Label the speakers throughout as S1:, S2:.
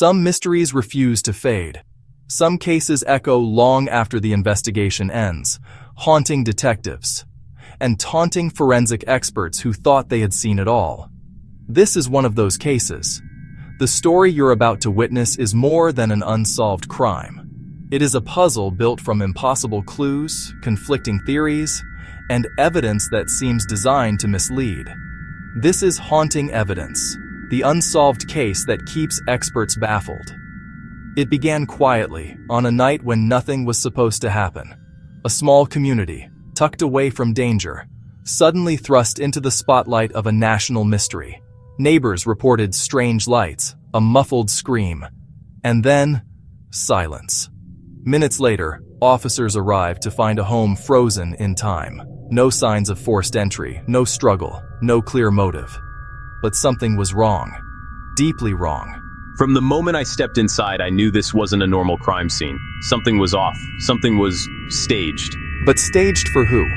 S1: Some mysteries refuse to fade. Some cases echo long after the investigation ends, haunting detectives and taunting forensic experts who thought they had seen it all. This is one of those cases. The story you're about to witness is more than an unsolved crime. It is a puzzle built from impossible clues, conflicting theories, and evidence that seems designed to mislead. This is Haunting Evidence, the unsolved case that keeps experts baffled. It began quietly, on a night when nothing was supposed to happen. A small community, tucked away from danger, suddenly thrust into the spotlight of a national mystery. Neighbors reported strange lights, a muffled scream, and then silence. Minutes later, officers arrived to find a home frozen in time. No signs of forced entry, no struggle, no clear motive. But something was wrong. Deeply wrong.
S2: From the moment I stepped inside, I knew this wasn't a normal crime scene. Something was off. Something was staged.
S1: But staged for who?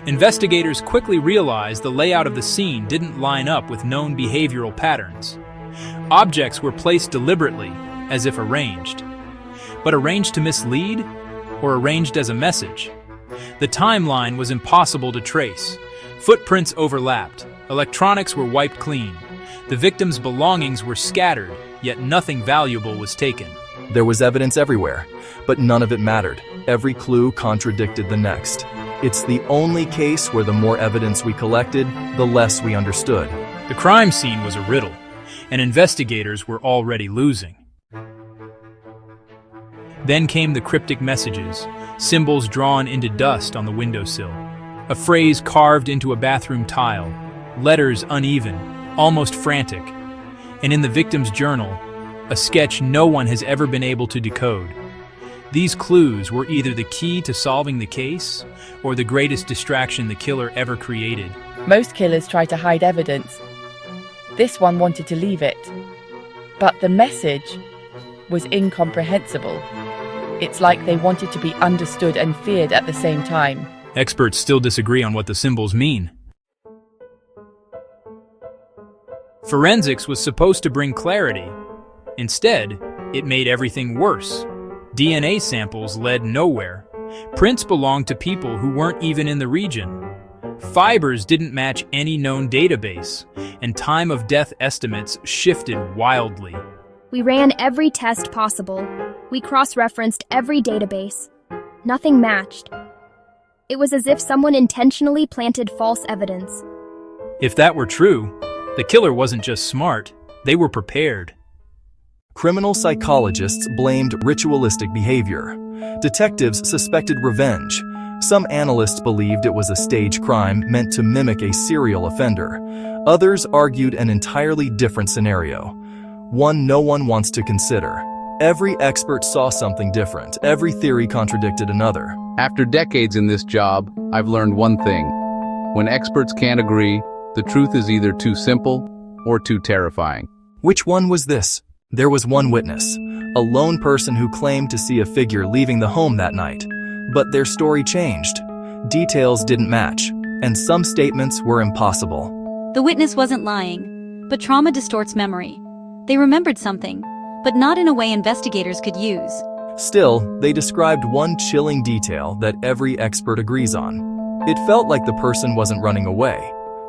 S3: Investigators quickly realized the layout of the scene didn't line up with known behavioral patterns. Objects were placed deliberately, as if arranged. But arranged to mislead, or arranged as a message? The timeline was impossible to trace. Footprints overlapped. Electronics were wiped clean. The victim's belongings were scattered, yet nothing valuable was taken.
S1: There was evidence everywhere, but none of it mattered. Every clue contradicted the next. It's the only case where the more evidence we collected, the less we understood.
S3: The crime scene was a riddle, and investigators were already losing. Then came the cryptic messages, symbols drawn into dust on the windowsill, a phrase carved into a bathroom tile, letters uneven, almost frantic, and in the victim's journal, a sketch no one has ever been able to decode. These clues were either the key to solving the case or the greatest distraction the killer ever created.
S4: Most killers try to hide evidence. This one wanted to leave it. But the message was incomprehensible. It's like they wanted to be understood and feared at the same time.
S3: Experts still disagree on what the symbols mean. Forensics was supposed to bring clarity. Instead, it made everything worse. DNA samples led nowhere. Prints belonged to people who weren't even in the region. Fibers didn't match any known database, and time of death estimates shifted wildly.
S5: We ran every test possible. We cross-referenced every database. Nothing matched. It was as if someone intentionally planted false evidence.
S3: If that were true, the killer wasn't just smart, they were prepared.
S1: Criminal psychologists blamed ritualistic behavior. Detectives suspected revenge. Some analysts believed it was a stage crime meant to mimic a serial offender. Others argued an entirely different scenario, one no one wants to consider. Every expert saw something different. Every theory contradicted another.
S6: After decades in this job, I've learned one thing. When experts can't agree, the truth is either too simple or too terrifying.
S1: Which one was this? There was one witness, a lone person who claimed to see a figure leaving the home that night. But their story changed. Details didn't match, and some statements were impossible.
S7: The witness wasn't lying, but trauma distorts memory. They remembered something, but not in a way investigators could use.
S1: Still, they described one chilling detail that every expert agrees on. It felt like the person wasn't running away,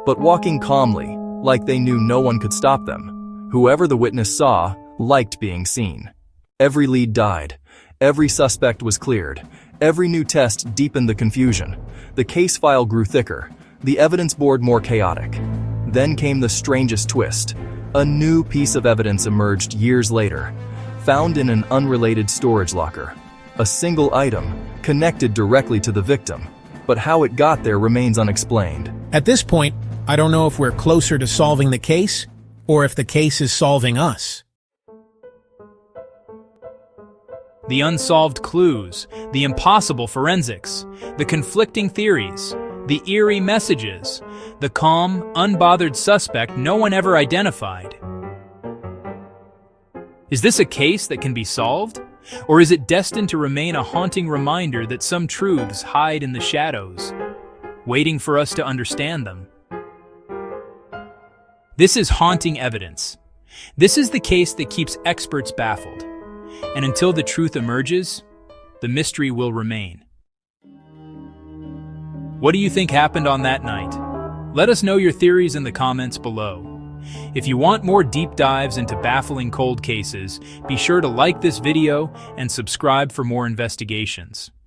S1: but walking calmly, like they knew no one could stop them. Whoever the witness saw liked being seen. Every lead died. Every suspect was cleared. Every new test deepened the confusion. The case file grew thicker. The evidence board more chaotic. Then came the strangest twist. A new piece of evidence emerged years later, found in an unrelated storage locker. A single item, connected directly to the victim. But how it got there remains unexplained.
S8: At this point, I don't know if we're closer to solving the case, or if the case is solving us.
S3: The unsolved clues, the impossible forensics, the conflicting theories, the eerie messages, the calm, unbothered suspect no one ever identified. Is this a case that can be solved? Or is it destined to remain a haunting reminder that some truths hide in the shadows, waiting for us to understand them? This is haunting evidence. This is the case that keeps experts baffled. And until the truth emerges, the mystery will remain. What do you think happened on that night? Let us know your theories in the comments below. If you want more deep dives into baffling cold cases, be sure to like this video and subscribe for more investigations.